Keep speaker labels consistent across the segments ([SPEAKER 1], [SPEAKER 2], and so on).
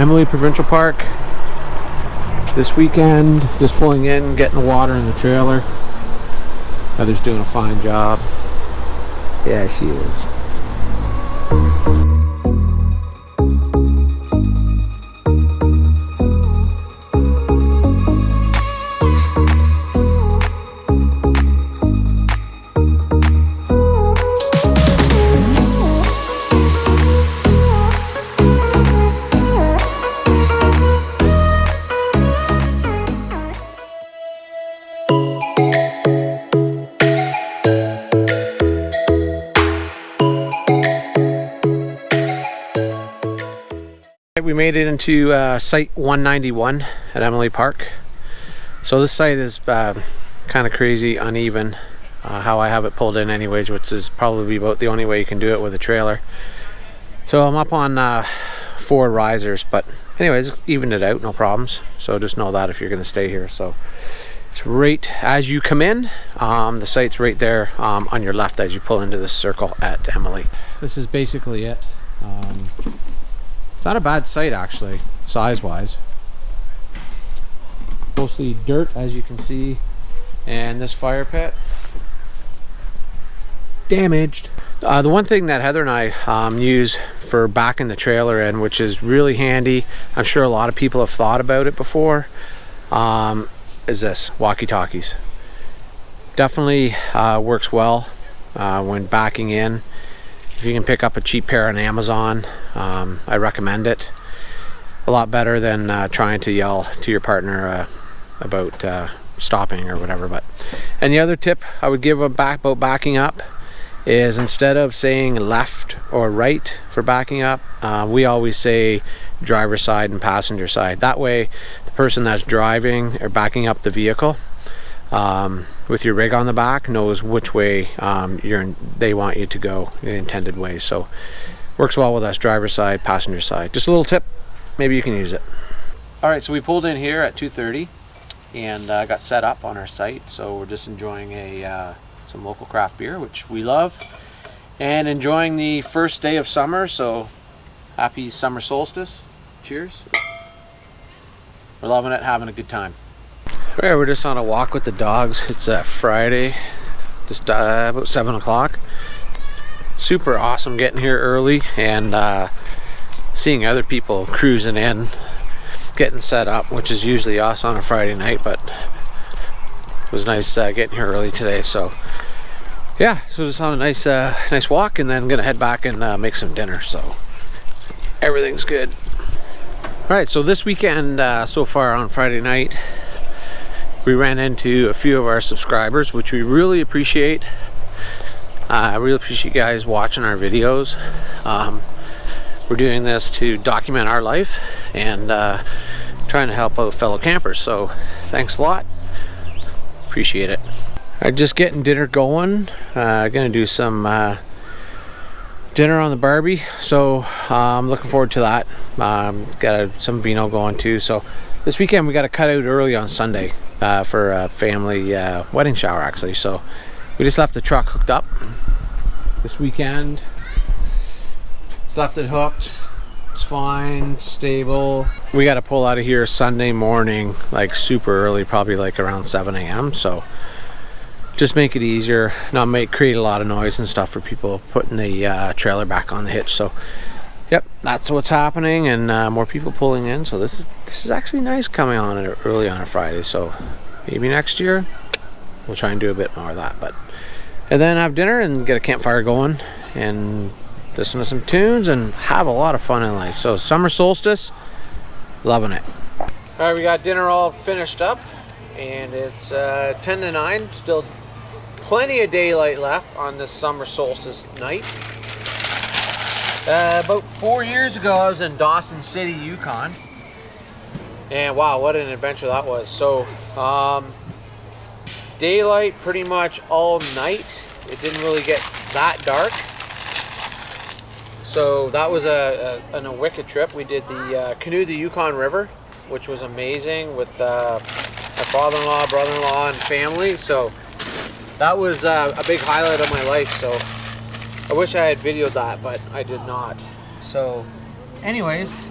[SPEAKER 1] Emily Provincial Park this weekend, just pulling in, getting the water in the trailer. Heather's doing a fine job. Yeah, she is. We made it into site 191 at Emily Park. So this site is kind of crazy uneven how I have it pulled in anyways, which is probably about the only way you can do it with a trailer. So I'm up on 4 risers, but anyways, evened it out, no problems. So just know that if you're going to stay here. So it's right as you come in, the site's right there on your left as you pull into this circle at Emily. This is basically it. It's not a bad site actually, size-wise. Mostly dirt, as you can see, and this fire pit damaged. The one thing that Heather and I use for backing the trailer in, which is really handy, I'm sure a lot of people have thought about it before, is this, walkie-talkies. Definitely works well when backing in. If you can pick up a cheap pair on Amazon, I recommend it. A lot better than trying to yell to your partner about stopping or whatever. And the other tip I would give about backing up is, instead of saying left or right for backing up, we always say driver's side and passenger side. That way the person that's driving or backing up the vehicle with your rig on the back knows which way they want you to go, the intended way. So works well with us, driver's side, passenger side. Just a little tip, maybe you can use it. All right, so we pulled in here at 2:30 and got set up on our site. So we're just enjoying some local craft beer, which we love, and enjoying the first day of summer. So happy summer solstice. Cheers. We're loving it, having a good time. Alright, we're just on a walk with the dogs. It's Friday, just about 7 o'clock. Super awesome getting here early and seeing other people cruising in, getting set up, which is usually us on a Friday night, but it was nice getting here early today. So yeah, so just on a nice walk, and then I'm gonna head back and make some dinner. So everything's good. Alright, so this weekend so far on Friday night, we ran into a few of our subscribers, which we really appreciate. I really appreciate you guys watching our videos. We're doing this to document our life and trying to help out fellow campers. So thanks a lot. Appreciate it. I'm just getting dinner going. Gonna do some dinner on the Barbie. So I'm looking forward to that. Got some vino going too. So this weekend we got to cut out early on Sunday for a family wedding shower actually. So we just left the truck hooked up this weekend. Just left it hooked. It's fine, stable. We got to pull out of here Sunday morning, like super early, probably like around 7 a.m. So just make it easier, not create a lot of noise and stuff for people putting the trailer back on the hitch. So yep, that's what's happening, and more people pulling in. So this is actually nice coming on early on a Friday. So maybe next year we'll try and do a bit more of that. And then have dinner and get a campfire going and listen to some tunes and have a lot of fun in life. So summer solstice, loving it. All right, we got dinner all finished up, and it's 10 to 9. Still plenty of daylight left on this summer solstice night. About 4 years ago, I was in Dawson City, Yukon, and wow, what an adventure that was. So daylight pretty much all night. It didn't really get that dark. So that was a wicked trip. We did the canoe the Yukon River, which was amazing, with my father-in-law, brother-in-law, and family. So that was a big highlight of my life. So I wish I had videoed that, but I did not. So anyways,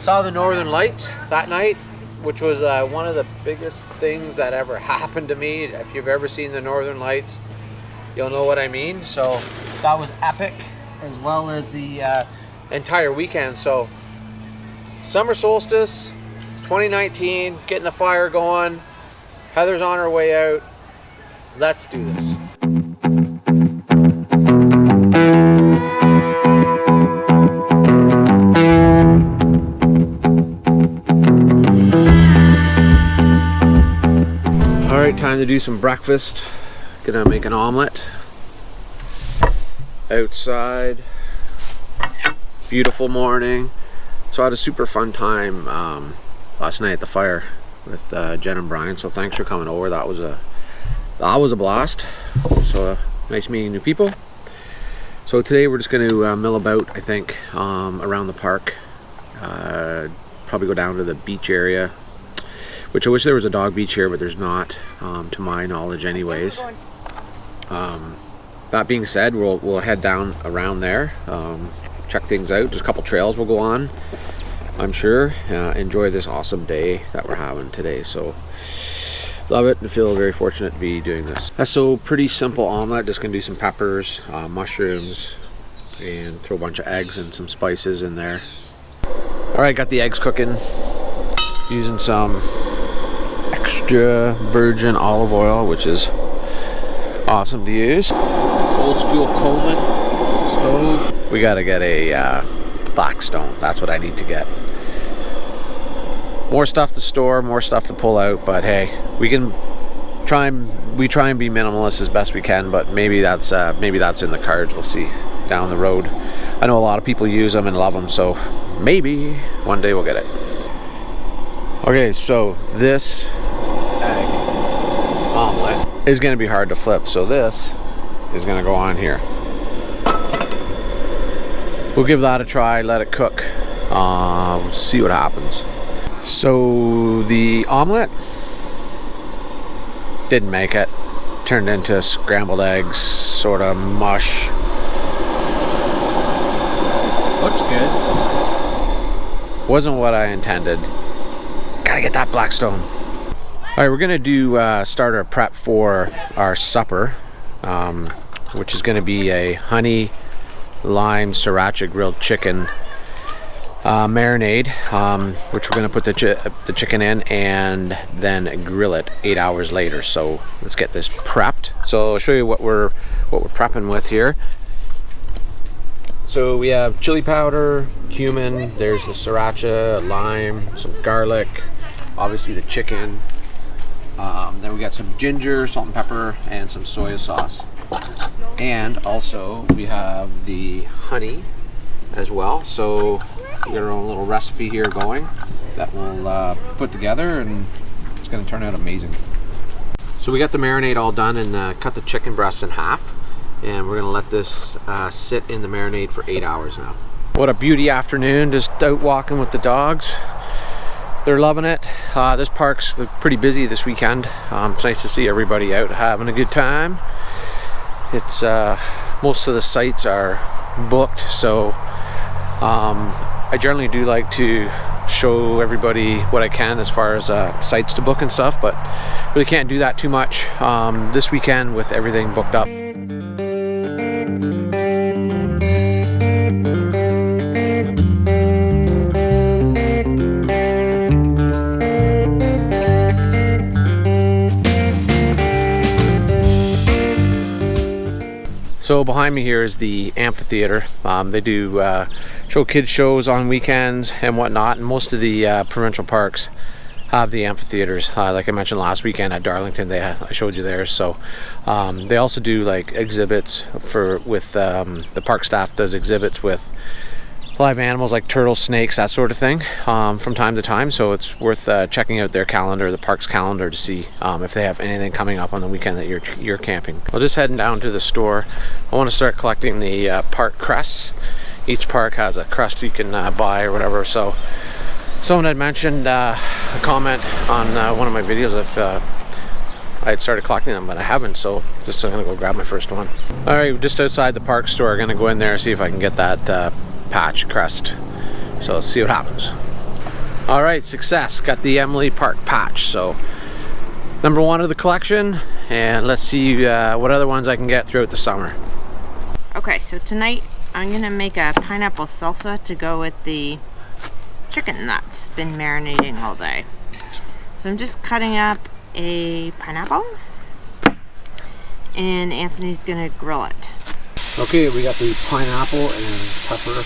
[SPEAKER 1] Saw the Northern Lights that night, which was one of the biggest things that ever happened to me. If you've ever seen the Northern Lights, you'll know what I mean. So that was epic, as well as the entire weekend. So summer solstice 2019, getting the fire going. Heather's on her way out. Let's do this. All right, time to do some breakfast. Gonna make an omelet outside. Beautiful morning. So I had a super fun time last night at the fire with Jen and Brian. So thanks for coming over. That was a blast. So nice meeting new people. So today we're just going to mill about, I think, around the park. Probably go down to the beach area, which I wish there was a dog beach here, but there's not, to my knowledge anyways. That being said, we'll head down around there, check things out. There's a couple trails we'll go on, I'm sure. Enjoy this awesome day that we're having today. So love it and feel very fortunate to be doing this. So pretty simple omelet. Just gonna do some peppers, mushrooms, and throw a bunch of eggs and some spices in there. All right, got the eggs cooking. Using some extra virgin olive oil, which is awesome to use. Old school Coleman stove. We gotta get a Blackstone. That's what I need to get. More stuff to store, more stuff to pull out, but hey, we try and be minimalist as best we can, but maybe that's in the cards. We'll see down the road. I know a lot of people use them and love them, so maybe one day we'll get it. Okay, so this egg omelet is going to be hard to flip, so this is going to go on here. We'll give that a try, let it cook, we'll see what happens. So the omelet didn't make it, turned into scrambled eggs, sort of mush. Looks good. Wasn't what I intended. Gotta get that Blackstone. All right, we're gonna do starter prep for our supper, which is gonna be a honey lime sriracha grilled chicken marinade, which we're gonna put the chicken in and then grill it 8 hours later. So let's get this prepped. So I'll show you what we're prepping with here. So we have chili powder, cumin, there's the sriracha, lime, some garlic, obviously the chicken. Then we got some ginger, salt and pepper, and some soy sauce. And also we have the honey as well. So we got our own little recipe here going that we'll put together, and it's going to turn out amazing. So we got the marinade all done, and cut the chicken breasts in half. And we're gonna let this sit in the marinade for 8 hours now. What a beauty afternoon, just out walking with the dogs. They're loving it. This park's pretty busy this weekend. It's nice to see everybody out having a good time. It's most of the sites are booked, so I generally do like to show everybody what I can as far as sites to book and stuff, but really can't do that too much this weekend with everything booked up. So behind me here is the amphitheater. They do show kids shows on weekends and whatnot, and most of the provincial parks have the amphitheaters. Like I mentioned last weekend at Darlington, I showed you theirs. So they also do like exhibits with the park staff does exhibits with live animals like turtles, snakes, that sort of thing from time to time. So it's worth checking out their calendar, the park's calendar, to see if they have anything coming up on the weekend that you're camping. Well, just heading down to the store. I want to start collecting the park crests. Each park has a crest you can buy or whatever. So someone had mentioned a comment on one of my videos if I had started collecting them, but I haven't, so just I'm gonna go grab my first one. All right, just outside the park store, I'm gonna go in there and see if I can get that patch crest. So let's see what happens. All right, success. Got the Emily Park patch. So #1 of the collection, and let's see what other ones I can get throughout the summer.
[SPEAKER 2] Okay, so tonight I'm gonna make a pineapple salsa to go with the chicken that's been marinating all day. So I'm just cutting up a pineapple, and Anthony's gonna grill it.
[SPEAKER 1] Okay, we got the pineapple and pepper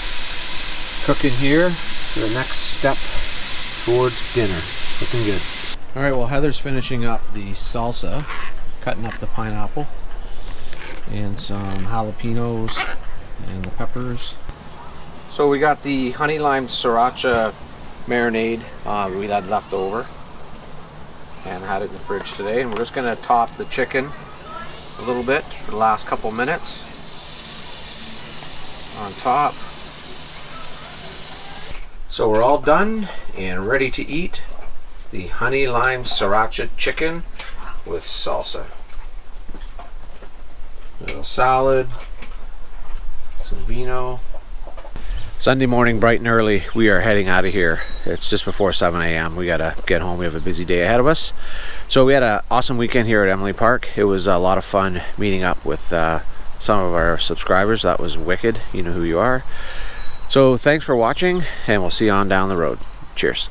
[SPEAKER 1] cooking here for the next step towards dinner. Looking good. All right, well, Heather's finishing up the salsa, cutting up the pineapple and some jalapenos and the peppers. So we got the honey lime sriracha marinade we had left over and had it in the fridge today, and we're just going to top the chicken a little bit for the last couple minutes on top. So we're all done and ready to eat the honey lime sriracha chicken with salsa. A little salad, some vino. Sunday morning, bright and early, we are heading out of here. It's just before 7 a.m. We gotta get home. We have a busy day ahead of us. So we had an awesome weekend here at Emily Park. It was a lot of fun meeting up with some of our subscribers. That was wicked. You know who you are. So thanks for watching, and we'll see you on down the road. Cheers.